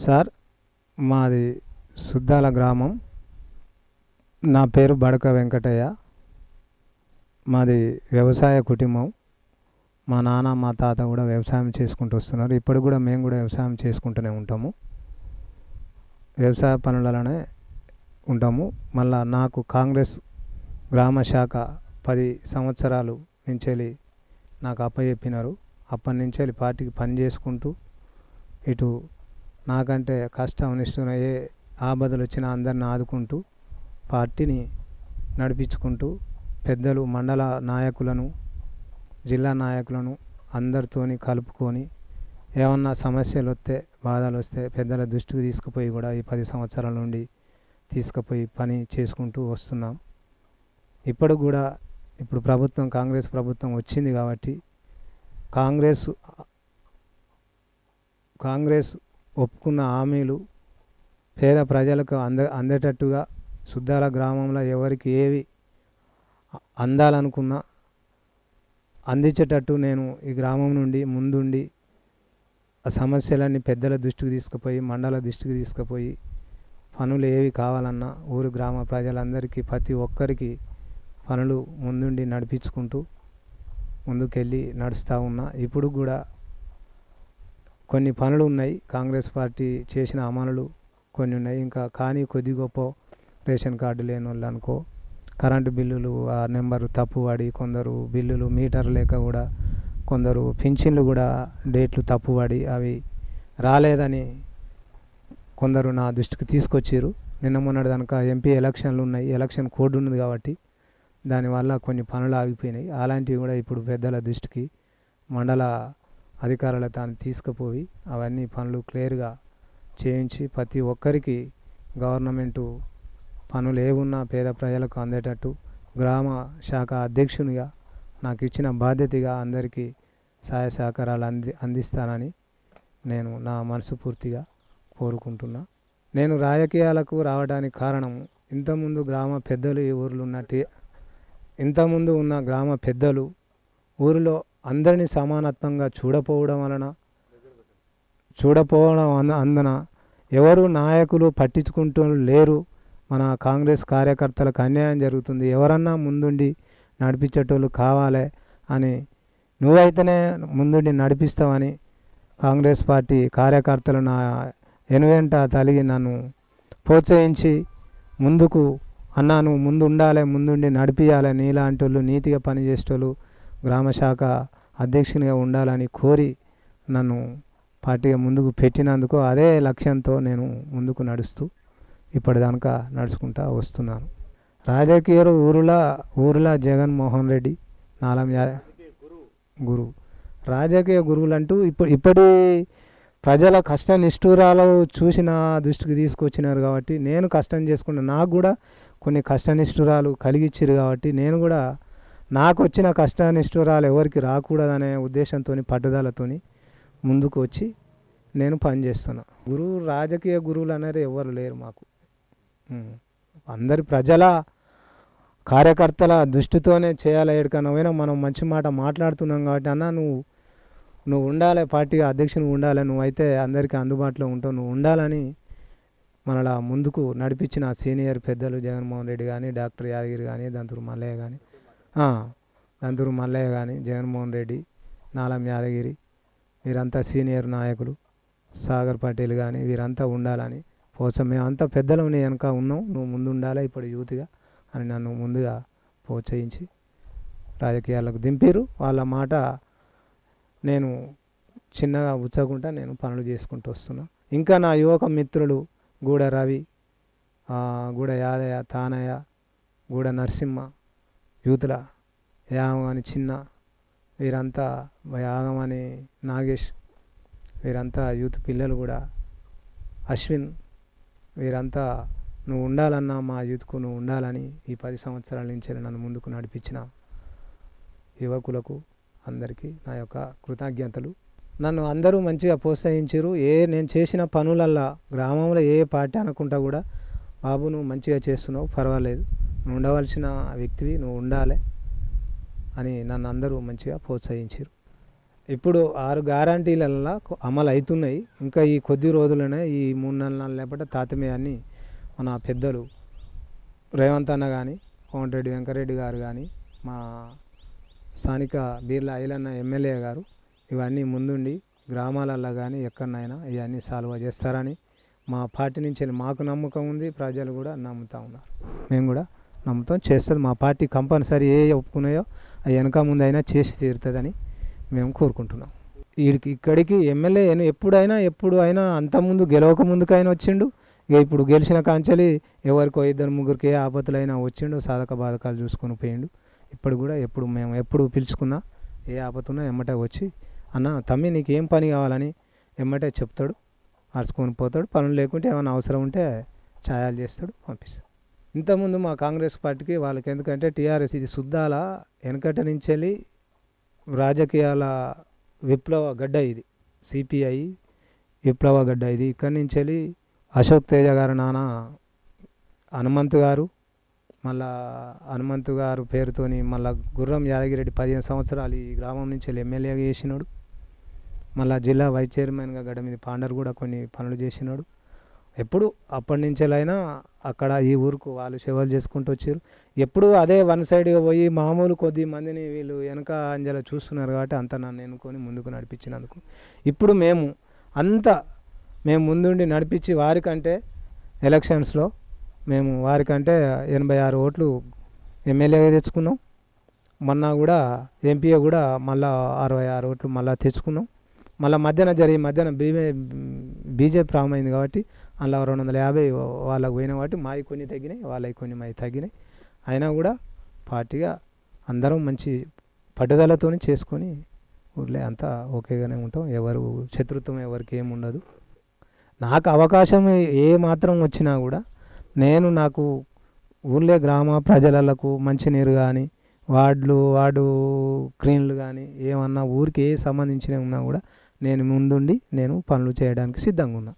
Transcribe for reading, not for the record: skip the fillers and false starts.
Sir, మాది సుద్దాల గ్రామం. నా పేరు బడక వెంకటయ్య. మాది వ్యవసాయ కుటుంబం. మా నాన్న మా తాత కూడా వ్యవసాయం చేసుకుంటూ వస్తున్నారు. ఇప్పుడు కూడా మేము కూడా వ్యవసాయం చేసుకుంటూనే ఉంటాము. వ్యవసాయ పనులలోనే ఉంటాము. మళ్ళా నాకు కాంగ్రెస్ గ్రామ శాఖ 10 సంవత్సరాలు నుంచి నాకు అప్పచెప్పినారు. అప్పటి నుంచి పార్టీకి పని చేసుకుంటూ ఇటు నాకంటే కష్టం నిష్ఠున ఏ ఆపదలు వచ్చినా అందరిని ఆదుకుంటూ పార్టీని నడిపించుకుంటూ పెద్దలు మండల నాయకులను జిల్లా నాయకులను అందరితోని కలుపుకొని ఏమన్నా సమస్యలు వస్తే బాధలు వస్తే పెద్దల దృష్టికి తీసుకుపోయి కూడా ఈ 10 సంవత్సరాల నుండి తీసుకుపోయి పని చేసుకుంటూ వస్తున్నాం. ఇప్పుడు ప్రభుత్వం కాంగ్రెస్ ప్రభుత్వం వచ్చింది కాబట్టి కాంగ్రెస్ ఒప్పుకున్న హామీలు పేద ప్రజలకు అందేటట్టుగా సుద్దాల గ్రామంలో ఎవరికి ఏవి అందాలనుకున్నా అందించేటట్టు నేను ఈ గ్రామం నుండి ముందుండి ఆ సమస్యలన్నీ పెద్దల దృష్టికి తీసుకుపోయి మండల దృష్టికి తీసుకుపోయి పనులు ఏవి కావాలన్నా ఊరు గ్రామ ప్రజలందరికీ ప్రతి ఒక్కరికి పనులు ముందుండి నడిపించుకుంటూ ముందుకెళ్ళి నడుస్తూ ఉన్నా. ఇప్పుడు కూడా కొన్ని పనులు ఉన్నాయి. కాంగ్రెస్ పార్టీ చేసిన అమలులు కొన్ని ఉన్నాయి. ఇంకా కానీ కొద్ది గొప్ప రేషన్ కార్డు లేని వాళ్ళు అనుకో కరెంటు బిల్లులు ఆ నెంబరు తప్పు పడి కొందరు బిల్లులు మీటర్ లేక కూడా కొందరు పింఛన్లు కూడా డేట్లు తప్పు పడి అవి రాలేదని కొందరు నా దృష్టికి తీసుకొచ్చారు. నిన్న మొన్నటి దానిక ఎంపీ ఎలక్షన్లు ఉన్నాయి. ఎలక్షన్ కోడ్ ఉన్నది కాబట్టి దానివల్ల కొన్ని పనులు ఆగిపోయినాయి. అలాంటివి కూడా ఇప్పుడు పెద్దల దృష్టికి మండల అధికారుల తాను తీసుకుపోయి అవన్నీ పనులు క్లియర్గా చేయించి ప్రతి ఒక్కరికి గవర్నమెంటు పనులు ఏమున్నా పేద ప్రజలకు అందేటట్టు గ్రామ శాఖ అధ్యక్షునిగా నాకు ఇచ్చిన బాధ్యతగా అందరికీ సహాయ సహకారాలు అందిస్తానని నేను నా మనస్ఫూర్తిగా కోరుకుంటున్నా. నేను రాజకీయాలకు రావడానికి కారణం ఇంతకుముందు గ్రామ పెద్దలు ఈ ఊరిలో ఇంతకుముందు ఉన్న గ్రామ పెద్దలు ఊరిలో అందరినీ సమానత్వంగా చూడపోవడం అందన ఎవరు నాయకులు పట్టించుకుంటూ లేరు. మన కాంగ్రెస్ కార్యకర్తలకు అన్యాయం జరుగుతుంది, ఎవరన్నా ముందుండి నడిపించేటోళ్ళు కావాలి అని నువ్వైతేనే ముందుండి నడిపిస్తావని కాంగ్రెస్ పార్టీ కార్యకర్తలు నా వెనువెంట తలిగి నన్ను ప్రోత్సహించి ముందుకు అన్నా నువ్వు ముందు ఉండాలి, ముందుండి నడిపించాలి, నీలాంటి వాళ్ళు నీతిగా పనిచేసేటోళ్ళు గ్రామ శాఖ అధ్యక్షునిగా ఉండాలని కోరి నన్ను పార్టీగా ముందుకు పెట్టినందుకు అదే లక్ష్యంతో నేను ముందుకు నడుస్తూ ఇప్పటిదాకా నడుచుకుంటూ వస్తున్నాను. రాజకీయాలు ఊరిలో జగన్మోహన్ రెడ్డి నాలం గురువు రాజకీయ గురువులు అంటూ ఇప్పటి ప్రజల కష్ట నిష్ఠూరాలు చూసి నా దృష్టికి తీసుకొచ్చినారు కాబట్టి నేను కష్టం చేసుకున్నా. నాకు కూడా కొన్ని కష్ట నిష్ఠూరాలు కలిగించారు కాబట్టి నేను కూడా నాకు వచ్చిన కష్ట నిష్ఠూరాలు ఎవరికి రాకూడదనే ఉద్దేశంతో పట్టుదలతో ముందుకు వచ్చి నేను పనిచేస్తున్నా. రాజకీయ గురువులు అనేది ఎవరు లేరు మాకు. అందరి ప్రజల కార్యకర్తల దృష్టితోనే చేయాలి. ఎక్కడికైనా మనం మంచి మాట మాట్లాడుతున్నాం కాబట్టి అన్న నువ్వు ఉండాలి, పార్టీ అధ్యక్షుని ఉండాలి, నువ్వైతే అందరికీ అందుబాటులో ఉంటావు, నువ్వు ఉండాలని మనలా ముందుకు నడిపించిన సీనియర్ పెద్దలు జగన్మోహన్ రెడ్డి కానీ డాక్టర్ యాదగిరి కానీ దంతూరు మల్లయ్య కానీ జగన్మోహన్ రెడ్డి నాలం యాదగిరి వీరంతా సీనియర్ నాయకులు, సాగర్ పటేల్ కానీ వీరంతా ఉండాలని కోసం మేమంతా పెద్దలు వెనక ఉన్నాం, నువ్వు ముందు ఉండాలి ఇప్పుడు యూత్గా అని నన్ను ముందుగా ప్రోత్సహించి రాజకీయాలకు దింపారు. వాళ్ళ మాట నేను చిన్నగా ఉచ్చకుండా నేను పనులు చేసుకుంటూ వస్తున్నా. ఇంకా నా యువక మిత్రులు గూడ రవి, గూడ యాదయ్య, తానయ్య, గూడ నరసింహ, యూతుల యాగమని చిన్న వీరంతా, యాగమని నాగేష్ వీరంతా యూత్ పిల్లలు కూడా, అశ్విన్ వీరంతా నువ్వు ఉండాలన్నా మా యూత్కు నువ్వు ఉండాలని ఈ 10 సంవత్సరాల నుంచి నన్ను ముందుకు నడిపించిన యువకులకు అందరికీ నా యొక్క కృతజ్ఞతలు. నన్ను అందరూ మంచిగా ప్రోత్సహించారు. నేను చేసిన పనులల్లా గ్రామంలో ఏ పార్టీ అనుకుంటా కూడా బాబు నువ్వు మంచిగా చేస్తున్నావు, పర్వాలేదు, నువ్వు ఉండవలసిన వ్యక్తివి, నువ్వు ఉండాలి అని నన్ను అందరూ మంచిగా ప్రోత్సహించారు. ఇప్పుడు 6 గ్యారంటీలల్లా అమలు అవుతున్నాయి. ఇంకా ఈ కొద్ది రోజులనే ఈ 3-4 నెలలు లేపట తాతమేయాన్ని మన పెద్దలు రేవంత్ అన్న కానీ, కోమటిరెడ్డి వెంకరెడ్డి గారు కానీ, మా స్థానిక బీర్లా ఐలన్న ఎమ్మెల్యే గారు ఇవన్నీ ముందుండి గ్రామాలల్లో కానీ ఎక్కడనైనా ఇవన్నీ సాల్వ్ చేస్తారని మా పార్టీ నుంచి మాకు నమ్మకం ఉంది. ప్రజలు కూడా నమ్ముతూ ఉన్నారు. మేము కూడా నమ్ముతాం. చేస్తుంది మా పార్టీ కంపల్సరీ ఏ ఒప్పుకున్నాయో అవి వెనక ముందు అయినా చేసి తీరుతుందని మేము కోరుకుంటున్నాం. ఇక్కడికి ఎమ్మెల్యే ఎప్పుడు అయినా అంతకుముందు గెలవక ముందుకైనా వచ్చిండు. ఇక ఇప్పుడు గెలిచిన కాంచెలి ఎవరికో 2-3కి ఏ ఆపత్తులైనా వచ్చిండు. సాధక బాధకాలు చూసుకొని పోయిండు. ఇప్పుడు కూడా మేము ఎప్పుడు పిలుచుకున్నా ఏ ఆపత్తున్నా ఎమ్మటే వచ్చి అన్న తమ్మి నీకు ఏం పని కావాలని ఎమ్మటే చెప్తాడు. అరుచుకొని పోతాడు. పనులు లేకుంటే ఏమైనా అవసరం ఉంటే ఛాయాలు చేస్తాడు, పంపిస్తాడు. ఇంతకుముందు మా కాంగ్రెస్ పార్టీకి వాళ్ళకి ఎందుకంటే టీఆర్ఎస్ ఇది శుద్ధాల వెనకట నుంచి వెళ్ళి రాజకీయాల విప్లవ గడ్డ ఇది. సిపిఐ విప్లవ గడ్డ ఇది. ఇక్కడి నుంచి వెళ్ళి అశోక్ తేజ గారు నాన్న హనుమంతు గారు, మళ్ళా హనుమంతు గారు పేరుతోని మళ్ళా గుర్రం యాదగిరెడ్డి 15 సంవత్సరాలు ఈ గ్రామం నుంచి వెళ్ళి ఎమ్మెల్యేగా చేసినాడు. మళ్ళా జిల్లా వైస్ చైర్మన్గా గడ మీద పాండర్ కూడా కొన్ని పనులు చేసినాడు. ఎప్పుడు అప్పటి నుంచెలైనా అక్కడ ఈ ఊరుకు వాళ్ళు సేవలు చేసుకుంటూ వచ్చారు. ఎప్పుడు అదే వన్ సైడ్గా పోయి మామూలు కొద్ది మందిని వీళ్ళు వెనక అంజల చూస్తున్నారు కాబట్టి అంత నన్ను ఎన్నుకొని ముందుకు నడిపించినందుకు ఇప్పుడు మేము ముందుండి నడిపించి వారికంటే ఎలక్షన్స్లో మేము వారికంటే 86 ఓట్లు ఎమ్మెల్యేగా తెచ్చుకున్నాం. మొన్న కూడా ఎంపీఏ కూడా మళ్ళీ 66 ఓట్లు మళ్ళీ తెచ్చుకున్నాం. మళ్ళీ మధ్యాహ్నం బీజేపీ ప్రారంభమైంది కాబట్టి అలా 250 వాళ్ళకు పోయిన కాబట్టి మావి కొన్ని తగ్గినాయి, వాళ్ళవి కొన్ని మావి తగ్గినాయి. అయినా కూడా పార్టీగా అందరం మంచి పట్టుదలతో చేసుకొని ఊర్లే అంతా ఓకేగానే ఉంటాం. ఎవరు శత్రుత్వం ఎవరికి ఏమి ఉండదు. నాకు అవకాశం ఏ మాత్రం వచ్చినా కూడా నాకు ఊర్లే గ్రామ ప్రజలకు మంచినీరు కానీ వార్డు క్లీన్లు కానీ ఏమన్నా ఊరికి ఏ సంబంధించినవి ఉన్నా కూడా నేను ముందుండి పనులు చేయడానికి సిద్ధంగా ఉన్నా.